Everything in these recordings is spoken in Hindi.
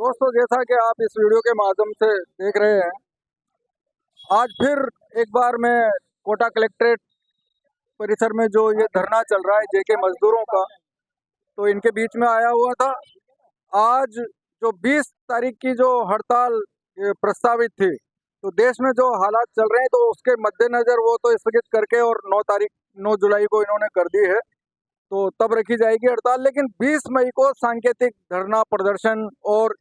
दोस्तों, जैसा कि आप इस वीडियो के माध्यम से देख रहे हैं, आज फिर एक बार मैं कोटा कलेक्ट्रेट परिसर में जो ये धरना चल रहा है जेके मजदूरों का, तो इनके बीच में आया हुआ था। आज जो 20 तारीख की जो हड़ताल प्रस्तावित थी, तो देश में जो हालात चल रहे हैं, तो उसके मद्देनजर वो तो स्थगित करके और 9 जुलाई को इन्होंने कर दी है, तो तब रखी जाएगी हड़ताल। लेकिन 20 मई को सांकेतिक धरना प्रदर्शन और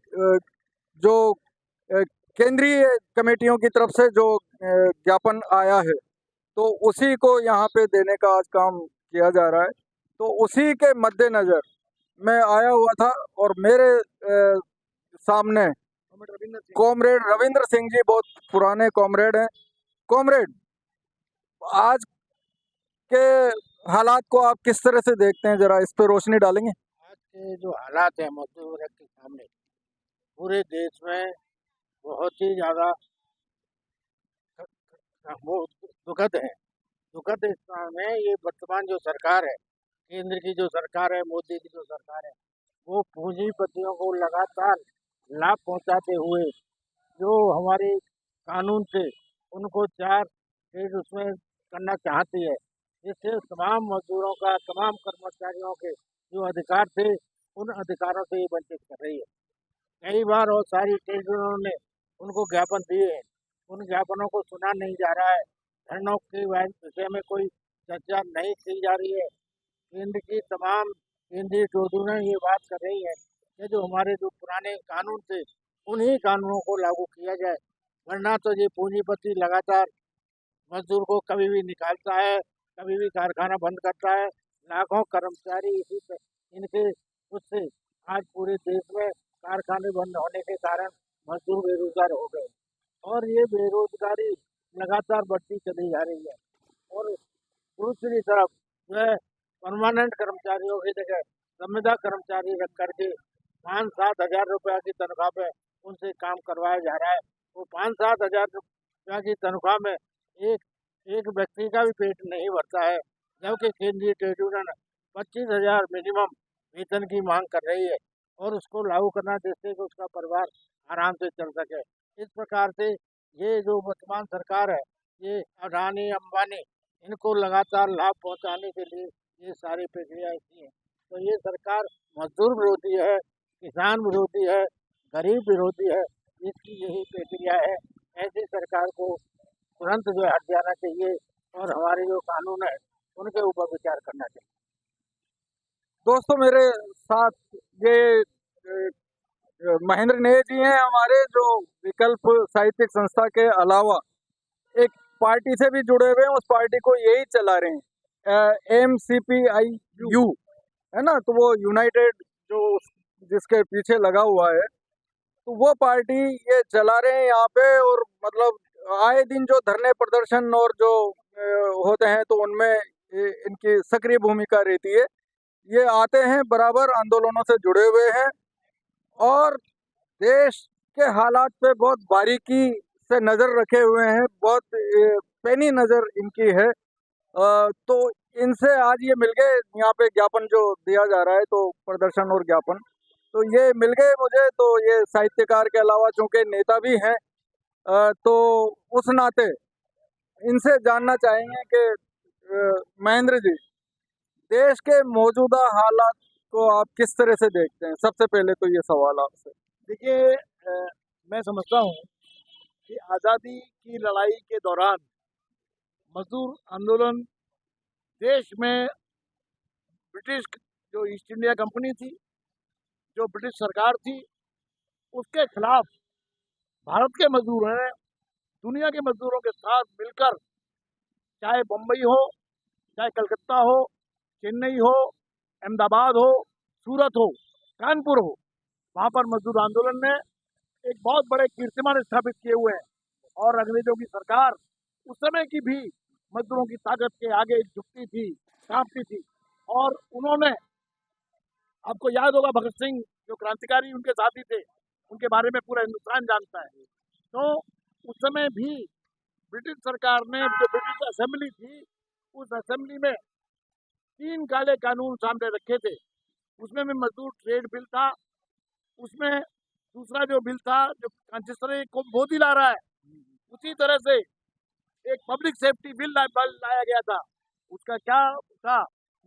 जो अ, केंद्रीय कमेटियों की तरफ से जो ज्ञापन आया है, तो उसी को यहाँ पे देने का आज काम किया जा रहा है। तो उसी के मद्देनजर मैं आया हुआ था और मेरे सामने कॉमरेड रविंद्र सिंह जी, बहुत पुराने कॉमरेड हैं। कॉमरेड, आज के हालात को आप किस तरह से देखते हैं, जरा इस पे रोशनी डालेंगे? आज के जो हालात हैं मजदूर वर्ग के सामने पूरे देश में बहुत ही ज़्यादा वो दुखद है। दुखद इस में ये वर्तमान जो सरकार है, केंद्र की जो सरकार है, मोदी की जो सरकार है, वो पूंजीपतियों को लगातार लाभ पहुंचाते हुए जो हमारे कानून थे उनको चार फेज उसमें करना चाहती है, जिससे तमाम मजदूरों का, तमाम कर्मचारियों के जो अधिकार थे उन अधिकारों से ये वंचित कर रही है। कई बार और सारी ट्रिब्यूनलों ने उनको ज्ञापन दिए हैं, उन ज्ञापनों को सुना नहीं जा रहा है। धरनों के विषय में कोई चर्चा नहीं की जा रही है। केंद्र की तमाम केंद्रीय ट्रिब्यूनल ये बात कर रही है कि जो हमारे जो पुराने कानून थे उन्हीं कानूनों को लागू किया जाए, वरना तो ये पूंजीपति लगातार मजदूर को कभी भी निकालता है, कभी भी कारखाना बंद करता है। लाखों कर्मचारी इसी पे इनके उससे आज पूरे देश में कारखाने बंद होने के कारण मजदूर बेरोजगार हो गए और ये बेरोजगारी लगातार बढ़ती चली जा रही है। और दूसरी तरफ जो है परमानेंट कर्मचारियों की जगह संविदा कर्मचारी रख करके 5-7 हजार रुपया की तनख्वाह पे उनसे काम करवाया जा रहा है। वो 5-7 हजार रुपया की तनख्वाह में एक एक व्यक्ति का भी पेट नहीं भरता है, जबकि केंद्रीय ट्रिब्यूनल 25 हजार मिनिमम वेतन की मांग कर रही है और उसको लागू करना, जिससे कि उसका परिवार आराम से चल सके। इस प्रकार से ये जो वर्तमान सरकार है, ये अडानी अंबानी इनको लगातार लाभ पहुंचाने के लिए ये सारी प्रक्रिया की है। तो ये सरकार मजदूर विरोधी है, किसान विरोधी है, गरीब विरोधी है। इसकी यही प्रक्रिया है। ऐसी सरकार को तुरंत जो है हट जाना चाहिए और हमारे जो कानून है उनके ऊपर विचार करना चाहिए। दोस्तों, मेरे साथ ये महेंद्र नेह जी हैं हमारे, जो विकल्प साहित्यिक संस्था के अलावा एक पार्टी से भी जुड़े हुए हैं, उस पार्टी को यही चला रहे हैं, MCPIU, है ना। तो वो यूनाइटेड जो जिसके पीछे लगा हुआ है, तो वो पार्टी ये चला रहे हैं यहाँ पे। और मतलब आए दिन जो धरने प्रदर्शन और जो होते हैं, तो उनमें इनकी सक्रिय भूमिका रहती है। ये आते हैं, बराबर आंदोलनों से जुड़े हुए हैं और देश के हालात पे बहुत बारीकी से नज़र रखे हुए हैं, बहुत पैनी नज़र इनकी है। तो इनसे आज ये मिल गए, यहाँ पे ज्ञापन जो दिया जा रहा है, तो प्रदर्शन और ज्ञापन तो ये मिल गए मुझे। तो ये साहित्यकार के अलावा चूंकि नेता भी हैं, तो उस नाते इनसे जानना चाहेंगे कि महेंद्र जी, देश के मौजूदा हालात को आप किस तरह से देखते हैं? सबसे पहले तो ये सवाल आपसे। देखिए, मैं समझता हूँ कि आज़ादी की लड़ाई के दौरान मजदूर आंदोलन देश में ब्रिटिश जो ईस्ट इंडिया कंपनी थी, जो ब्रिटिश सरकार थी, उसके खिलाफ भारत के मजदूर हैं दुनिया के मजदूरों के साथ मिलकर, चाहे बम्बई हो, चाहे कलकत्ता हो, चेन्नई हो, अहमदाबाद हो, सूरत हो, कानपुर हो, वहाँ पर मजदूर आंदोलन ने एक बहुत बड़े कीर्तिमान स्थापित किए हुए हैं। और अंग्रेजों की सरकार उस समय की भी मजदूरों की ताकत के आगे झुकती थी, कांपती थी। और उन्होंने, आपको याद होगा भगत सिंह जो क्रांतिकारी उनके साथी थे, उनके बारे में पूरा हिंदुस्तान जानता है। तो उस समय भी ब्रिटिश सरकार ने, जो ब्रिटिश असेंबली थी, उस असेंबली में 3 काले कानून सामने रखे थे। उसमें भी मजदूर ट्रेड बिल था, उसमें दूसरा जो बिल था, जो जिस तरह को मोदी ला रहा है, उसी तरह से एक पब्लिक सेफ्टी बिल लाया गया था। उसका क्या था,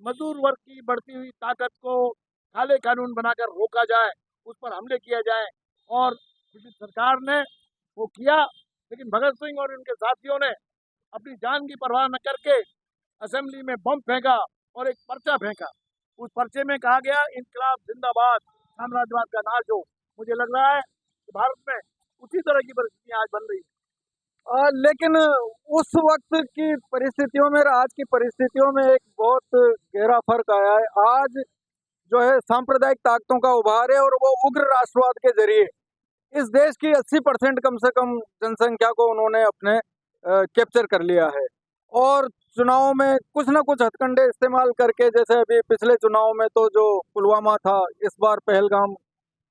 मजदूर वर्ग की बढ़ती हुई ताकत को काले कानून बनाकर रोका जाए, उस पर हमले किया जाए, और ब्रिटिश सरकार ने वो किया। लेकिन भगत सिंह और उनके साथियों ने अपनी जान की परवाह न करके असेंबली में बम फेंका और एक पर्चा फेंका। उस पर्चे में कहा गया, इनकलाब जिंदाबाद, साम्राज्यवाद का नाश हो। मुझे लग रहा है कि भारत में उसी तरह की परिस्थितियां आज बन रही है। लेकिन उस वक्त की परिस्थितियों में और आज की परिस्थितियों में एक बहुत गहरा फर्क आया है। आज जो है सांप्रदायिक ताकतों का उभार है और वो उग्र राष्ट्रवाद के जरिए इस देश की 80% कम से कम जनसंख्या को उन्होंने अपने कैप्चर कर लिया है। और चुनाव में कुछ ना कुछ हथकंडे इस्तेमाल करके, जैसे अभी पिछले चुनाव में तो जो पुलवामा था, इस बार पहलगाम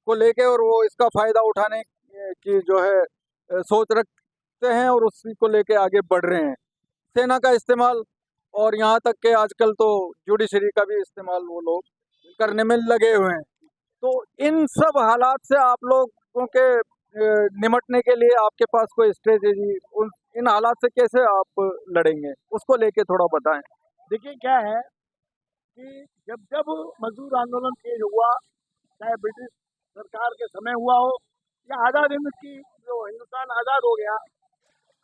को लेके, और वो इसका फायदा उठाने की जो है सोच रखते हैं और उसी को लेके आगे बढ़ रहे हैं। सेना का इस्तेमाल और यहाँ तक के आजकल तो जुडिशरी का भी इस्तेमाल वो लोग करने में लगे हुए हैं। तो इन सब हालात से आप लोगों के निमटने के लिए आपके पास कोई स्ट्रेटेजी, इन हालात से कैसे आप लड़ेंगे, उसको लेके थोड़ा बताएं। देखिए क्या है कि जब जब मजदूर आंदोलन तेज हुआ, चाहे ब्रिटिश सरकार के समय हुआ हो या आजाद हिंद की, जो हिंदुस्तान आजाद हो गया,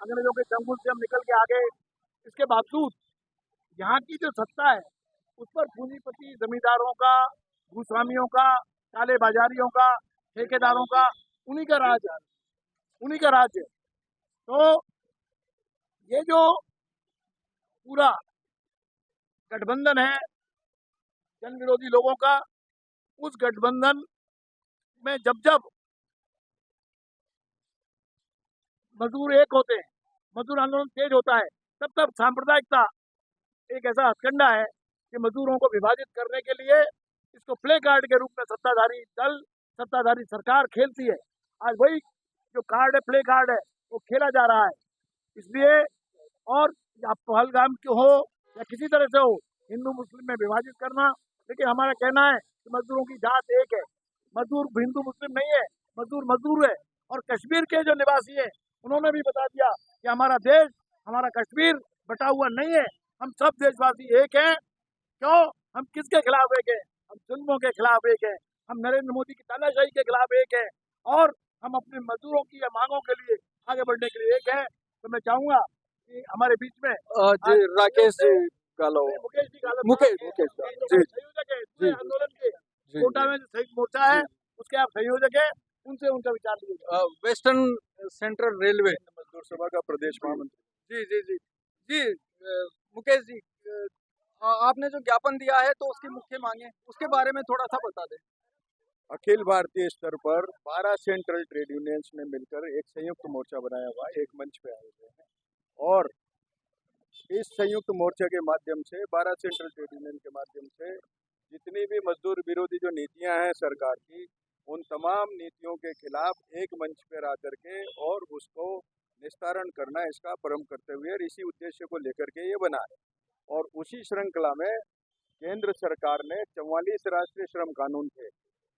अंग्रेजों के चंगुल से हम निकल के आ गए, इसके बावजूद यहाँ की जो सत्ता है उस पर पूंजीपति जमींदारों का, भूस्वामियों का, काले बाजारियों का, ठेकेदारों का, उन्हीं का राज है, उन्हीं का राज है। तो ये जो पूरा गठबंधन है जन विरोधी लोगों का, उस गठबंधन में जब जब मजदूर एक होते हैं, मजदूर आंदोलन तेज होता है, तब तब सांप्रदायिकता एक ऐसा हथकंडा है कि मजदूरों को विभाजित करने के लिए इसको प्ले कार्ड के रूप में सत्ताधारी दल, सत्ताधारी सरकार खेलती है। आज वही जो कार्ड है, प्ले कार्ड है, वो खेला जा रहा है। इसलिए, और आप पहलगाम के हो या किसी तरह से हो, हिंदू मुस्लिम में विभाजित करना, लेकिन हमारा कहना है कि मजदूरों की जात एक है। मजदूर हिंदू मुस्लिम नहीं है, मजदूर मजदूर है। और कश्मीर के जो निवासी हैं, उन्होंने भी बता दिया कि हमारा देश, हमारा कश्मीर बटा हुआ नहीं है, हम सब देशवासी एक हैं। क्यों? हम किसके खिलाफ एक हैं? हम जुल्मों के खिलाफ एक हैं, हम नरेंद्र मोदी की तानाशाही के खिलाफ एक हैं, और हम अपने मजदूरों की मांगों के लिए आगे बढ़ने के लिए एक हैं। तो मैं चाहूंगा कि हमारे बीच में जी राकेश जी गालो, मुकेश जी गालत मुकेश साहब मुकेश हैं, जी जो संयोजक है पूरे जी आंदोलन के, जी कोटा में जो संयुक्त मोर्चा है उसके आप संयोजक है, उनसे उनका विचार लीजिए। वेस्टर्न सेंट्रल रेलवे मजदूर सभा का प्रदेश महामंत्री। जी जी जी जी मुकेश जी, आपने जो ज्ञापन दिया है तो उसकी मुख्य मांगे उसके बारे में थोड़ा सा बता दें। अखिल भारतीय स्तर पर 12 सेंट्रल ट्रेड यूनियंस ने मिलकर एक संयुक्त मोर्चा बनाया हुआ है, एक मंच पे आए हुए हैं, और इस संयुक्त मोर्चा के माध्यम से 12 सेंट्रल ट्रेड यूनियन के माध्यम से जितनी भी मजदूर विरोधी जो नीतियां हैं सरकार की, उन तमाम नीतियों के खिलाफ एक मंच पर आकर के और उसको निस्तारण करना, इसका परम कर्तव्य है। इसी उद्देश्य को लेकर के ये बना है। और उसी श्रृंखला में केंद्र सरकार ने 44 राष्ट्रीय श्रम कानून थे,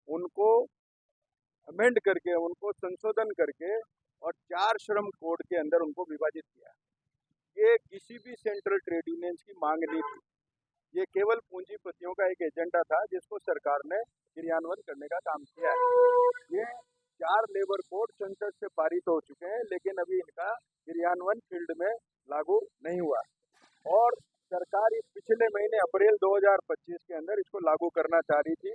उनको अमेंड करके, उनको संशोधन करके और 4 श्रम कोड के अंदर उनको विभाजित किया। ये किसी भी सेंट्रल ट्रेड यूनियंस की मांग नहीं थी, ये केवल पूंजीपतियों का एक एजेंडा था जिसको सरकार ने क्रियान्वयन करने का काम किया है। ये 4 लेबर कोड संसद से पारित हो चुके हैं, लेकिन अभी इनका क्रियान्वयन फील्ड में लागू नहीं हुआ, और सरकार इस पिछले महीने अप्रैल 2025 के अंदर इसको लागू करना चाह रही थी।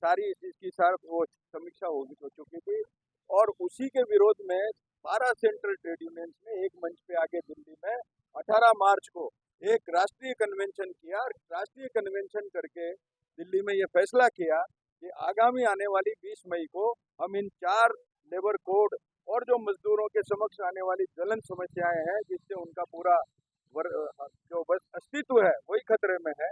सारी इसकी वो समीक्षा हो चुकी थी, और उसी के विरोध में 12 सेंट्रल ट्रेड यूनियंस ने एक मंच पे आके दिल्ली में 18 मार्च को एक राष्ट्रीय कन्वेंशन किया। राष्ट्रीय कन्वेंशन करके दिल्ली में ये फैसला किया कि आगामी आने वाली 20 मई को हम इन 4 लेबर कोड और जो मजदूरों के समक्ष आने वाली ज्वलन समस्याएं हैं, जिससे उनका पूरा जो बस अस्तित्व है वही खतरे में है,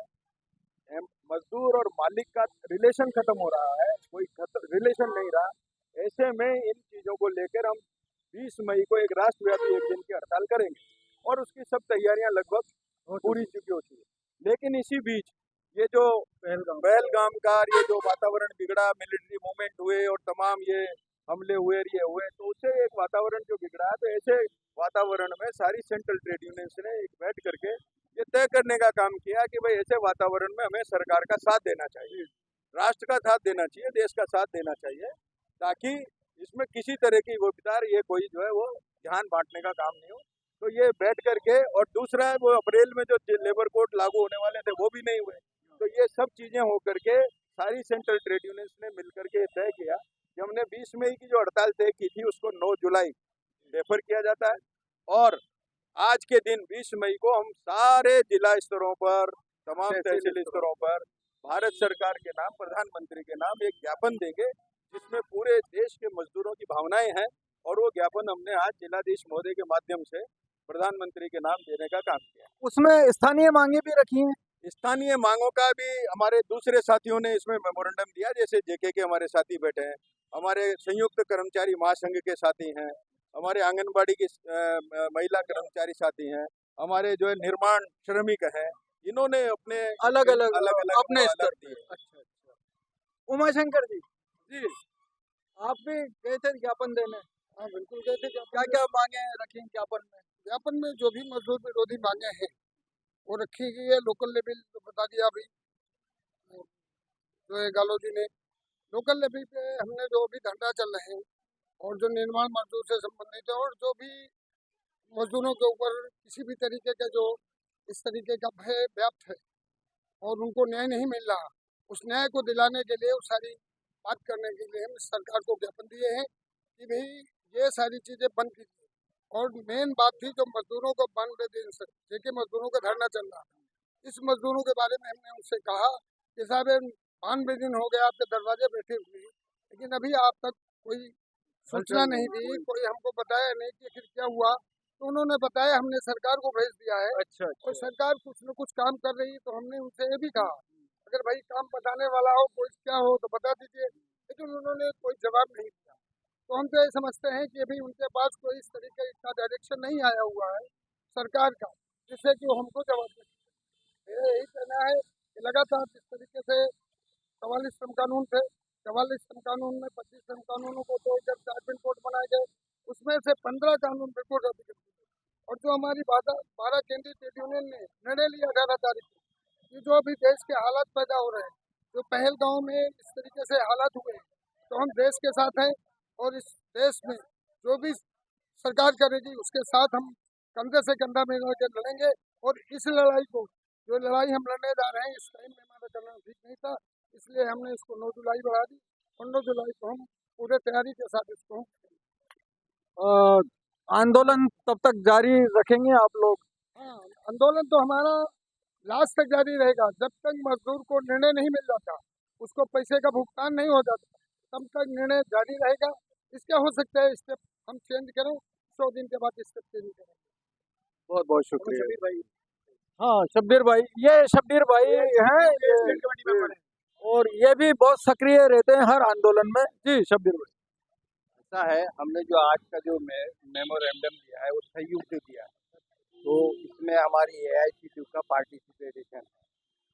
मजदूर और मालिक का रिलेशन खत्म हो रहा है, कोई रिलेशन नहीं रहा। ऐसे में इन चीजों को लेकर हम 20 मई को एक राष्ट्रव्यापी एक दिन की हड़ताल करेंगे, और उसकी सब तैयारियां लगभग पूरी चुकी होती है। लेकिन इसी बीच ये जो पहलगाम का ये जो वातावरण बिगड़ा, मिलिट्री मूवमेंट हुए और तमाम ये हमले हुए और ये हुए, तो उससे एक वातावरण जो बिगड़ा है, तो ऐसे वातावरण में सारी सेंट्रल ट्रेड यूनियंस ने एक बैठ करके ये तय करने का काम किया कि भाई ऐसे वातावरण में हमें सरकार का साथ देना चाहिए, राष्ट्र का साथ देना चाहिए, देश का साथ देना चाहिए, ताकि इसमें किसी तरह की वो विचार ये कोई जो है वो ध्यान बांटने का काम नहीं हो। तो ये बैठ करके, और दूसरा वो अप्रैल में जो लेबर कोड लागू होने वाले थे वो भी नहीं हुए। तो ये सब चीजें हो करके सारी सेंट्रल ट्रेड यूनियंस ने मिलकर के तय किया कि हमने 20 मई की जो हड़ताल तय की थी उसको 9 जुलाई रेफर किया जाता है, और आज के दिन 20 मई को हम सारे जिला स्तरों पर, तमाम तहसील स्तरों पर भारत सरकार के नाम, प्रधानमंत्री के नाम एक ज्ञापन देंगे जिसमें पूरे देश के मजदूरों की भावनाएं हैं, और वो ज्ञापन हमने आज जिलाधीश महोदय के माध्यम से प्रधानमंत्री के नाम देने का काम किया। उसमें स्थानीय मांगे भी रखी हैं। स्थानीय मांगों का भी हमारे दूसरे साथियों ने इसमें मेमोरेंडम दिया, जैसे जेके के हमारे साथी बैठे हैं, हमारे संयुक्त कर्मचारी महासंघ के साथी हैं, हमारे आंगनबाड़ी के महिला कर्मचारी साथी हैं, हमारे जो है निर्माण श्रमिक हैं, इन्होंने अपने अलग अलग अपने स्तर दिए। अच्छा अच्छा। उमाशंकर जी, जी, आप भी गए थे ज्ञापन देने? हाँ बिल्कुल गए थे। क्या क्या मांगे रखी हैं ज्ञापन में? ज्ञापन में जो भी मजदूर विरोधी मांगे हैं वो रखी गई है। लोकल लेवल बता दिया अभी जो है गालो जी ने। लोकल लेवल पे हमने जो भी धंधा चल रहे हैं और जो निर्माण मजदूर से संबंधित है, और जो भी मजदूरों के ऊपर किसी भी तरीके का जो इस तरीके का भय व्याप्त है और उनको न्याय नहीं मिल रहा, उस न्याय को दिलाने के लिए, उस सारी बात करने के लिए हम सरकार को ज्ञापन दिए हैं कि भाई ये सारी चीज़ें बंद कीजिए। और मेन बात थी जो मजदूरों को 92 दिन से जेके मजदूरों का धरना चल रहा है, इस मजदूरों के बारे में हमने उनसे कहा कि साहब 92 दिन हो गए आपके दरवाजे बैठे हुए, लेकिन अभी आप तक कोई सूचना नहीं दी, कोई हमको बताया नहीं कि आखिर क्या हुआ। तो उन्होंने बताया हमने सरकार को भेज दिया है, अच्छा और सरकार कुछ न कुछ काम कर रही है। तो हमने उनसे ये भी कहा अगर भाई काम बताने वाला हो, कोई क्या हो तो बता दीजिए, लेकिन उन्होंने कोई जवाब नहीं दिया। तो हम तो ये समझते हैं कि अभी उनके पास कोई इस तरीके का डायरेक्शन नहीं आया हुआ है सरकार का, जिससे कि वो हमको जवाब दे। मेरा यही कहना है कि लगातार जिस तरीके से 44 श्रम कानून थे, 44 श्रम कानून में 25 श्रम कानूनों को तो जब चार्जिंग कोर्ट बनाए गए, उसमें से 15 कानून बिल्कुल रद्द कर दिए। और जो हमारी 12 केंद्रीय ट्रेड यूनियन ने निर्णय लिया 18 तारीख को, कि जो अभी देश के हालात पैदा हो रहे हैं, जो पहलगांव में इस तरीके से हालात हुए हैं, तो हम देश के साथ हैं, और इस देश में जो भी सरकार करेगी उसके साथ हम कंधे से कंधा मिला के लड़ेंगे। और इस लड़ाई को, जो लड़ाई हम लड़ने जा रहे हैं, इस टाइम में हमारा करना ठीक नहीं था, इसलिए हमने इसको 9 जुलाई बढ़ा दी, और 9 जुलाई को हम पूरे तैयारी के साथ इसको आंदोलन तब तक जारी रखेंगे आप लोग? हाँ, आंदोलन तो हमारा लास्ट तक जारी रहेगा, जब तक मजदूर को निर्णय नहीं मिल जाता, उसको पैसे का भुगतान नहीं हो जाता, तब तक निर्णय जारी रहेगा। इसका हो सकता है स्टेप हम चेंज करें, 100 दिन के बाद स्टेप चेंज करें। बहुत बहुत शुक्रिया भाई। हाँ शब्बीर भाई, ये शब्बीर भाई हैं, और ये भी बहुत सक्रिय रहते हैं हर आंदोलन में। जी शब्बीर भाई। ऐसा है, हमने जो आज का जो मेमोरेंडम दिया है वो संयुक्त दिया है, तो इसमें हमारी AICTU का पार्टिसिपेशन है,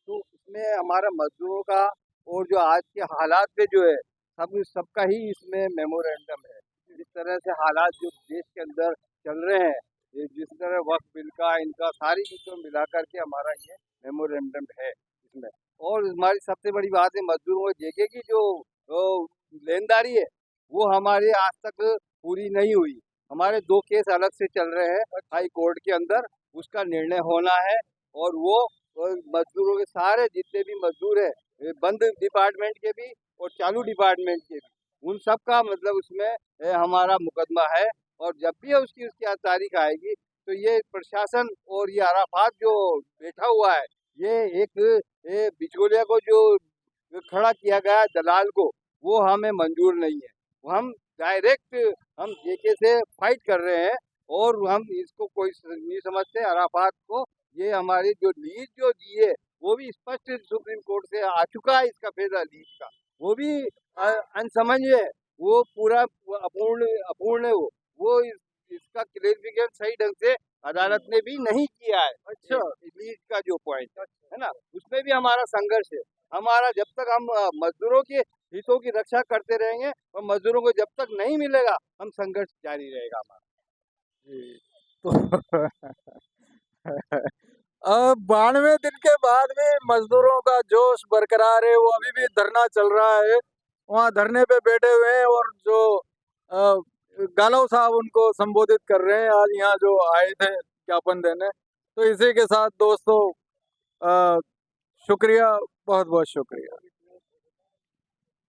तो इसमें हमारा मजदूरों का और जो आज के हालात पे जो है सबका ही इसमें मेमोरेंडम है। जिस तरह से हालात जो देश के अंदर चल रहे हैं, ये जिस तरह वक्त बिल का, इनका सारी चीज़ों मिला करके हमारा ये मेमोरेंडम है इसमें। और हमारी सबसे बड़ी बात है, मजदूरों को जेके की जो लेनदारी है वो हमारे आज तक पूरी नहीं हुई। हमारे 2 केस अलग से चल रहे हैं हाई कोर्ट के अंदर, उसका निर्णय होना है, और वो मजदूरों के सारे जितने भी मजदूर हैं, बंद डिपार्टमेंट के भी और चालू डिपार्टमेंट के भी, उन सब का मतलब उसमें हमारा मुकदमा है। और जब भी उसकी तारीख आएगी तो ये प्रशासन और ये अराफात जो बैठा हुआ है, ये एक बिचौलिया को जो खड़ा किया गया दलाल को, वो हमें मंजूर नहीं है। हम डायरेक्ट हम जेके से फाइट कर रहे हैं, और हम इसको कोई नहीं समझते अराफात को। ये हमारी जो लीज जो दी है वो भी स्पष्ट सुप्रीम कोर्ट से आ चुका है, इसका फैसला लीज का, वो भी अनसमझ है, वो पूरा अपूर्ण है। वो इसका क्लेरिफिकेशन सही ढंग से अदालत ने भी नहीं किया है। अच्छा, लीज का जो पॉइंट है ना, उसमें भी हमारा संघर्ष है। हमारा जब तक हम मजदूरों के हितों की रक्षा करते रहेंगे और मजदूरों को जब तक नहीं मिलेगा हम संघर्ष जारी रहेगा हमारा। जी तो अब 92 दिन के बाद भी मजदूरों का जोश बरकरार है, वो अभी भी धरना चल रहा है, वहाँ धरने पे बैठे हुए हैं और जो अ, गालव साहब उनको संबोधित कर रहे हैं आज यहाँ जो आए थे ज्ञापन देने। तो इसी के साथ दोस्तों शुक्रिया, बहुत बहुत शुक्रिया।